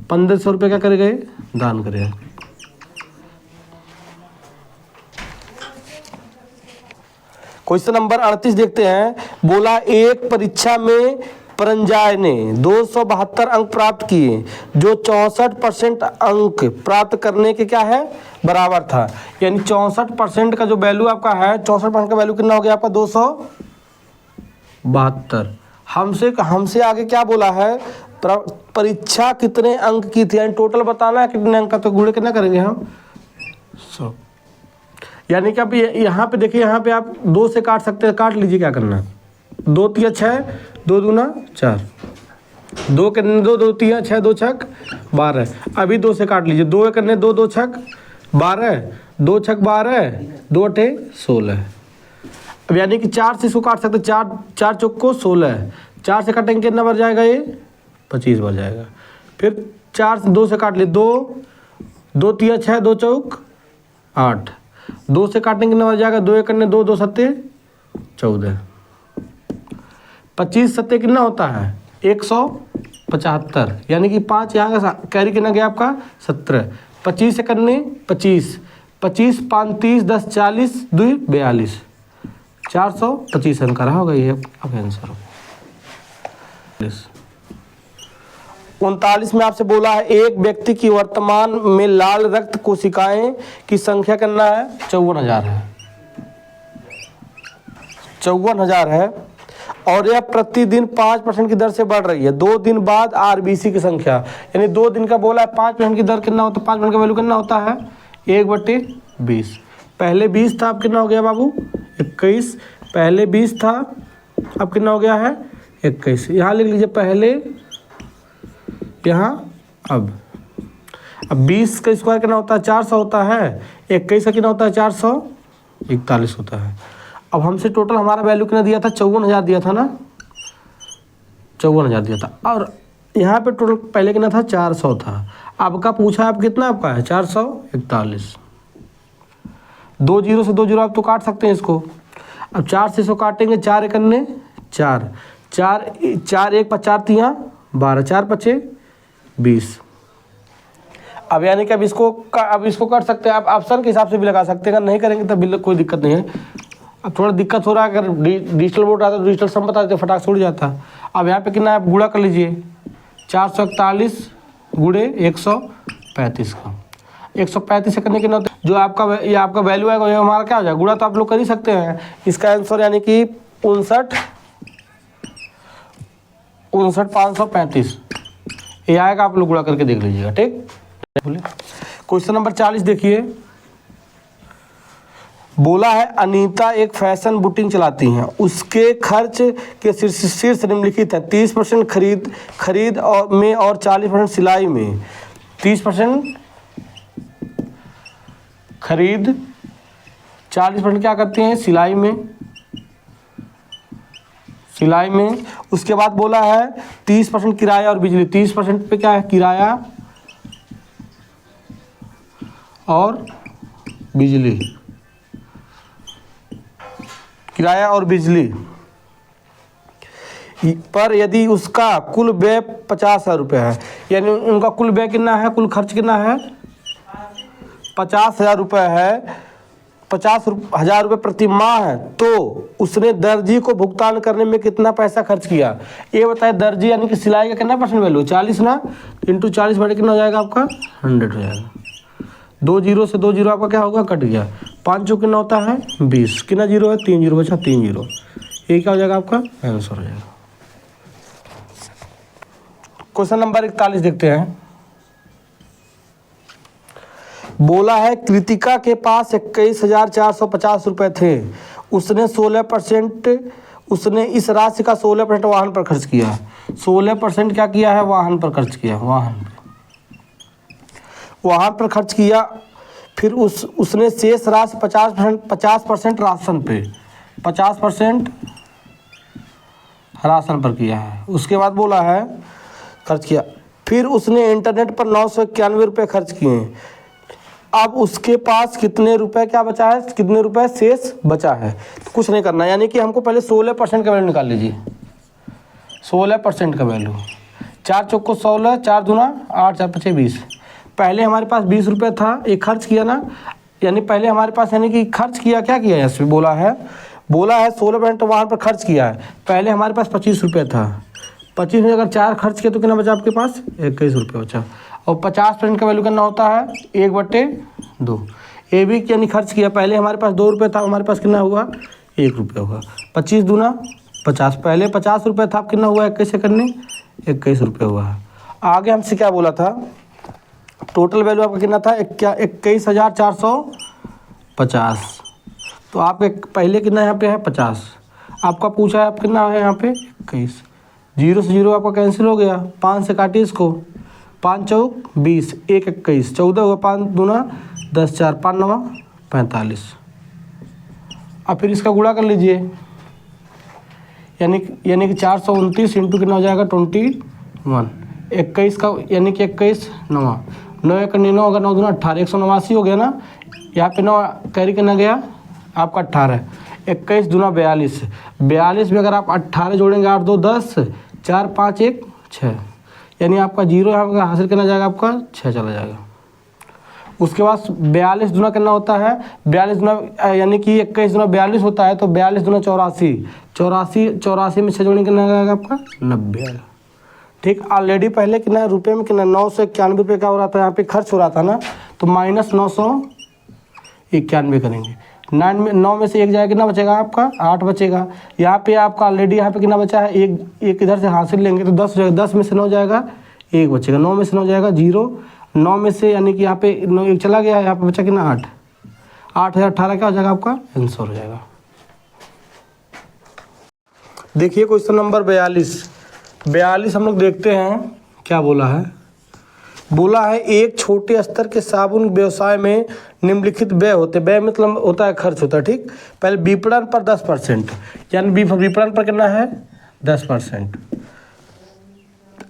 Speaker 1: 1500 रुपये क्या करेगा दान करेगा। क्वेश्चन नंबर 38 देखते हैं। बोला एक परीक्षा में परंजय ने 272 अंक प्राप्त किए जो 64% अंक प्राप्त करने के क्या है बराबर था। यानी 64% का जो वैल्यू आपका है 64% का वैल्यू कितना हो गया आपका 272। हमसे आगे क्या बोला है परीक्षा कितने अंक की थी, यानी टोटल बताना है कितने अंक का, तो गुणे कितना करेंगे हम 100। यानी कि आप यहाँ पे देखिए, यहाँ पे आप 2 से काट सकते हैं, काट लीजिए। क्या करना 2 3 6 2 दूना 4, 2 के 2 2 3 6 2 6 12। अभी 2 से काट लीजिए, 2 करने 2 2 छक 12, 2 छक 12, 2 अठे 16। अब यानी कि 4 से इसको काट सकते, 4 4 चौक को 16, 4 से काटेंगे कितना बढ़ जाएगा, ये 25 बढ़ जाएगा। फिर 4 से 2 से काट लिए, 2 2 तिया 6, 2 चौक 8, 2 से काटेंगे कितना बढ़ जाएगा, 2 करने 2 2 सत्ते 14, 25 सत्ते कितना होता है 175, यानी कि 5 यहाँ का कैरी कितना गया आपका 17, 25 से करने 25, 25 5 30 10 40 2 42, 425 रन करा होगा, ये अब आंसर हो। 39 में आपसे बोला है एक व्यक्ति की वर्तमान में लाल रक्त कोशिकाएं की संख्या कितना है, 54,000 है, 54,000 है, और यह प्रतिदिन 5% की दर से बढ़ रही है। 2 दिन बाद आरबीसी की संख्या, यानी 2 दिन का बोला है 5% की दर कितना होता है, 5% का वैल्यू कितना होता है 1/20। पहले 20 था, अब कितना हो गया बाबू 21, पहले 20 था अब कितना हो गया है 21। यहाँ लिख लीजिए पहले, यहाँ अब 20 का स्क्वायर कितना होता है 400 होता है, 21 का कितना होता है 441 होता है। अब हमसे टोटल हमारा वैल्यू कितना दिया था 54,000 दिया था ना, 54,000 दिया था, और यहाँ पे टोटल पहले कितना था 400 था, अब का पूछा अब कितना आपका है 441। 2 जीरो से 2 जीरो आप तो काट सकते हैं इसको। अब 4 से इसको काटेंगे, 4 एकन्ने 4, 4 1 5 4 3 12, 4 5 20। अब यानी कि अब इसको कर सकते हैं आप, ऑप्शन के हिसाब से भी लगा सकते हैं, अगर नहीं करेंगे तो कोई दिक्कत नहीं है। अब थोड़ा दिक्कत हो रहा है, अगर डिजिटल बोर्ड आता तो डिजिटल सम बता देते फटाक से उड़ जाता। अब यहाँ पे कितना है आप गुणा कर लीजिए, 441 गुणे 135 का, 135 से करने के ना जो आपका ये आपका वैल्यू आएगा ये हमारा क्या हो जाएगा, गुणा तो आप लोग कर ही सकते हैं। इसका आंसर यानी कि 59,535 ये आएगा, आप लोग गुणा करके देख लीजिएगा, ठीक। क्वेश्चन नंबर 40 देखिए, बोला है अनीता एक फैशन बुटीक चलाती हैं, उसके खर्च के शीर्ष निम्नलिखित है, 30% खरीद और 40% सिलाई में, 30% खरीद 40% क्या करते हैं सिलाई में, उसके बाद बोला है 30% किराया और बिजली, 30% पे क्या है किराया और बिजली, किराया और बिजली पर यदि उसका कुल व्यय 50,000 रुपये है, यानी उनका कुल व्यय कितना है, कुल खर्च कितना है 50,000 रुपये है, 50,000 रुपये प्रति माह है, तो उसने दर्जी को भुगतान करने में कितना पैसा खर्च किया, ये बताए। दर्जी यानी कि सिलाई का कितना % वैल्यू 40 ना, इंटू 40 बड़े कितना हो जाएगा आपका 100 हो जाएगा। 2 जीरो से 2 जीरो आपका क्या होगा कट गया, 5 चौक कितना होता है 20, कितना जीरो है 3 जीरो बचा 3 जीरो, ये क्या हो जाएगा आपका आंसर हो जाएगा। क्वेश्चन नंबर 41 देखते हैं, बोला है कृतिका के पास 21,450 रुपये थे, उसने 16% इस राशि का 16% वाहन पर खर्च किया, 16% क्या किया है वाहन पर खर्च किया, वाहन पर खर्च किया। फिर उसने शेष राशि 50% राशन पे, 50% राशन पर किया है। उसके बाद बोला है खर्च किया, फिर उसने इंटरनेट पर 991 रुपये खर्च किए। अब उसके पास कितने रुपए क्या बचा है, कितने रुपए शेष बचा है, तो कुछ नहीं करना, यानी कि हमको पहले 16% का वैल्यू निकाल लीजिए, 16% का वैल्यू, 4 चौक को 16, 4 दूना 8, 4 पचे 20। पहले हमारे पास 20 रुपये था, एक खर्च किया ना, यानी पहले हमारे पास यानी कि खर्च किया, क्या किया है इसमें बोला है 16% वहाँ पर खर्च किया है। पहले हमारे पास 25 रुपये था, 25 में अगर 4 खर्च किया तो कितना बचा आपके पास 21 रुपये बचा। और 50% का वैल्यू कितना होता है 1/2। ये भी यानी खर्च किया, पहले हमारे पास 2 रुपये था, हमारे पास कितना हुआ 1 रुपया हुआ, 25 दूना 50, पहले 50 रुपये था, कितना हुआ 21 से करने 21 रुपये हुआ। आगे हमसे क्या बोला था, टोटल वैल्यू आपका कितना था 21,450, तो आपके पहले कितना यहाँ पे है 50, आपका पूछा है आप कितना है यहाँ पे 21, 0 से 0 आपका कैंसिल हो गया, 5 से काटिए इसको, 5 चौक 20, 1 21, 14 हुआ, 5 दूना 10, 4 5 9 45। अब फिर इसका गुणा कर लीजिए, यानी कि 429 इंटू कितना हो जाएगा 21, 21 का यानी कि 21 9 9 1 9, अगर 9 दूना 18, 189 हो गया ना। यहाँ पे 9 कैरी करना गया आपका 18, 21 दूना 42, 42 में अगर आप 18 जोड़ेंगे 8 2 10, 4 5 1 6, यानी आपका जीरो यहाँ पर हासिल करना जाएगा, आपका 6 चला जाएगा। उसके बाद 42 दूना करना होता है, 42 दूना यानी कि 21 दूना 42 होता है, तो 42 दूना 84, 84 में 6 जोड़ने करना जाएगा आपका 90 आएगा। ठीक, ऑलरेडी पहले कितना रुपये में कितना 991 रुपये का हो रहा था, यहाँ पे खर्च हो रहा था ना, तो -991 करेंगे। 9 में से 1 जाएगा, कितना बचेगा आपका 8 बचेगा। यहाँ पे आपका ऑलरेडी यहाँ पे कितना बचा है, एक इधर से हासिल लेंगे तो 10 हो जाएगा, 10 में से 9 जाएगा 1 बचेगा, 9 में से 9 जाएगा 0, 9 में से यानी कि यहाँ पे 9 1 चला गया, यहाँ पे बचा कितना 8, 8018 क्या हो जाएगा आपका आंसर हो जाएगा। देखिए क्वेश्चन नंबर 42 हम लोग देखते हैं क्या बोला है। बोला है एक छोटे स्तर के साबुन व्यवसाय में निम्नलिखित व्यय होते, व्यय मतलब होता है खर्च होता है। ठीक, पहले विपणन पर 10%, यानी विपणन पर कितना है 10%।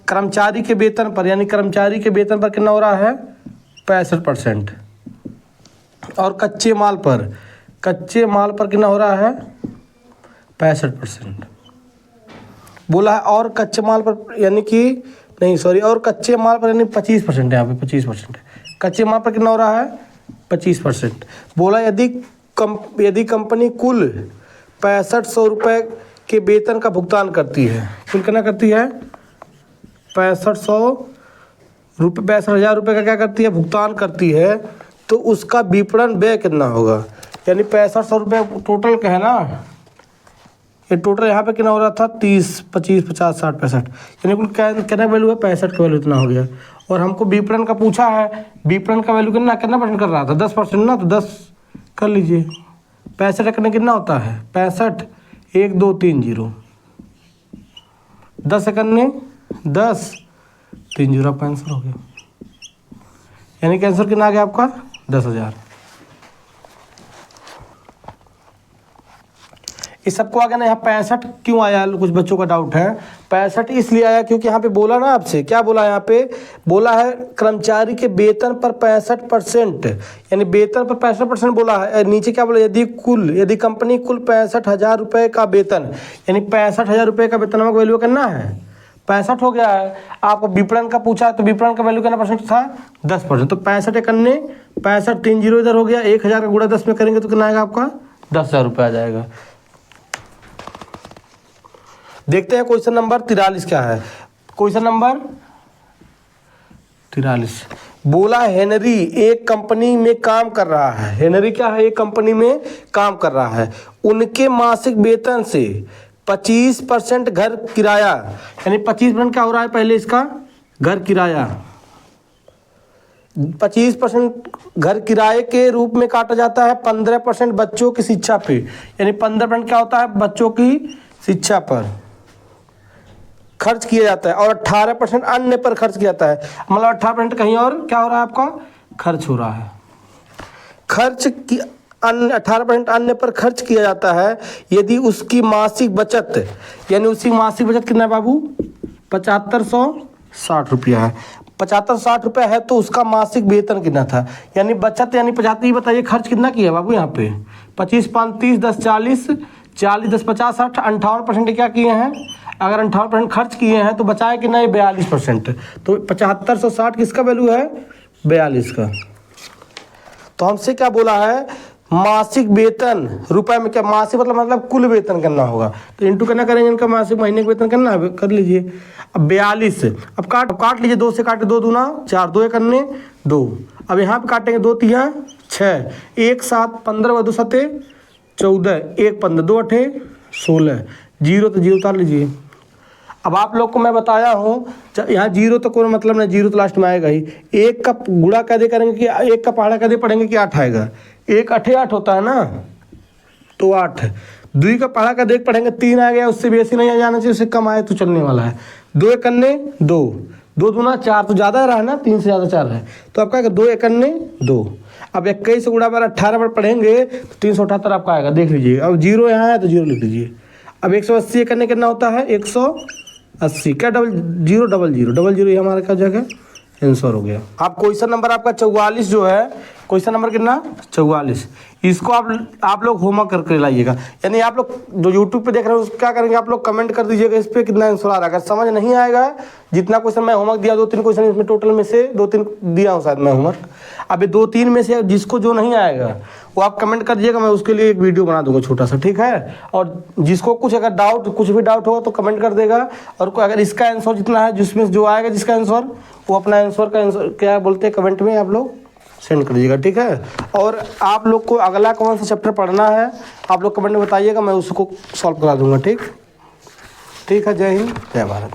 Speaker 1: कर्मचारी के वेतन पर, यानी कर्मचारी के वेतन पर कितना हो रहा है 65%। और कच्चे माल पर कितना हो रहा है 65%। बोला है और कच्चे माल पर यानी कि नहीं सॉरी और कच्चे माल पर यानी 25% है, यहाँ पे 25% है। कच्चे माल पर कितना हो रहा है 25%। बोला यदि कंपनी कुल 6500 रुपये के वेतन का भुगतान करती है, कुल कितना करती है 65,000 रुपये का क्या करती है भुगतान करती है, तो उसका विपणन व्यय कितना होगा। यानी 6500 रुपये टोटल का है ना, ये टोटल यहाँ पे कितना हो रहा था 30 25 50 60 65, यानी कुल कितना वैल्यू है 65 का वैल्यू इतना हो गया। और हमको विपणन का पूछा है, विपणन का वैल्यू कितना परसेंट कर रहा था 10% ना, तो 10 कर लीजिए। 65 करने कितना होता है 65 1 2 3 0, 10 करने 10 3 0 आपका आंसर हो गया। यानी कि आंसर कितना आ गया आपका 10,000। इस सबको आ गया ना। यहाँ 65 क्यों आया, कुछ बच्चों का डाउट है। 65 इसलिए आया क्योंकि यहाँ पे बोला ना आपसे, क्या बोला यहाँ पे बोला है कर्मचारी के वेतन पर 65%, यानी वेतन पर 65% बोला है। नीचे क्या बोला यदि कंपनी कुल 65,000 रुपये का वेतन, यानी 65,000 रुपये का वेतन हमको वैल्यू करना है 65 हो गया है। आपको विपणन का पूछा है तो विपणन का वैल्यू कितना परसेंट था 10%, तो 65 करने 65 3 0 इधर हो गया, 1000 का गुणा 10 में करेंगे तो कितना आएगा आपका 10,000 रुपये आ जाएगा। देखते हैं क्वेश्चन नंबर 43 क्या है। क्वेश्चन नंबर 43 बोला हेनरी एक कंपनी में काम कर रहा है। हेनरी क्या है, एक कंपनी में काम कर रहा है। उनके मासिक वेतन से 25% घर किराया, यानी 25% क्या हो रहा है पहले इसका घर किराया, 25% घर किराए के रूप में काटा जाता है। 15% बच्चों की शिक्षा पे, यानी 15% क्या होता है बच्चों की शिक्षा पर खर्च किया जाता है। और 18% अन्य पर खर्च किया जाता है, मतलब 18% कहीं और क्या हो रहा है आपका खर्च हो रहा है। 18% अन्य पर खर्च किया जाता है यदि उसकी मासिक बचत, यानी उसकी मासिक बचत कितना है बाबू 7560 रुपया है। 7560 रुपया है तो उसका मासिक वेतन कितना था, यानी बचत यानी 75। ये बताइए खर्च कितना किया बाबू यहाँ पे 25 5 30 10 40 40 10 50 60 58% क्या किए हैं। अगर 58% खर्च किए हैं तो बचाए कि नहीं 42%, तो 7560 किसका वैल्यू है 42 का। तो हमसे क्या बोला है मासिक वेतन रुपए में, क्या मासिक मतलब कुल वेतन करना होगा, तो इंटू करना करेंगे इनका मासिक महीने का वेतन करना है, कर लीजिए। अब 42 अब काट लीजिए, 2 से काटे 2 दूना 4 2 करने 2। अब यहाँ पे काटेंगे 2 3 6 1 7 15 2 7 14 1 15 2 8 16 0 तो 0 उतार लीजिए। अब आप लोग को मैं बताया हूँ यहाँ 0 तो कोई मतलब नहीं, 0 तो लास्ट में आएगा ही। 1 का गुणा कैसे करेंगे कि 1 का पहाड़ा कैसे पढ़ेंगे कि 8 आएगा, 1 8 8 होता है ना, तो 8। 2 का पहाड़ा कैसे पढ़ेंगे 3 आ गया, उससे बेसी नहीं आ जाना चाहिए, उससे कम आए तो चलने वाला है। 2 करने 2 2 दूना 4 तो ज़्यादा रहा ना, 3 से ज़्यादा 4 है, तो आपका 2 एकन्ने 2। अब 21 गुणा पर 18 पर पढ़ेंगे तो 378 आपका आएगा, देख लीजिए। अब 0 यहाँ है तो 0 लिख लीजिए। अब 180 एकन्ने कितना होता है, 180, क्या डबल 0 डबल 0 डबल 0, ये हमारा क्या जगह आंसर हो गया। अब क्वेश्चन नंबर आपका 44 जो है, क्वेश्चन नंबर कितना 44, इसको आप लोग होमवर्क करके लाइएगा। यानी आप लोग जो यूट्यूब पे देख रहे हो उसको क्या करेंगे, आप लोग कमेंट कर दीजिएगा इस पर कितना आंसर आ रहा है। अगर समझ नहीं आएगा, जितना क्वेश्चन मैं होमवर्क दिया 2-3 क्वेश्चन इसमें टोटल में से 2-3 दिया हूँ शायद मैं होमवर्क, अब 2-3 में से जिसको जो नहीं आएगा वो आप कमेंट कर दीजिएगा, मैं उसके लिए एक वीडियो बना दूंगा छोटा सा, ठीक है। और जिसको कुछ अगर कुछ भी डाउट होगा तो कमेंट कर देगा, और अगर इसका आंसर जितना है जिसमें जो आएगा जिसका आंसर, वो अपना आंसर का आंसर क्या बोलते हैं कमेंट में आप लोग सेंड कर दीजिएगा, ठीक है। और आप लोग को अगला कौन सा चैप्टर पढ़ना है आप लोग कमेंट में बताइएगा, मैं उसको सॉल्व करा दूंगा, ठीक है। जय हिंद, जय भारत।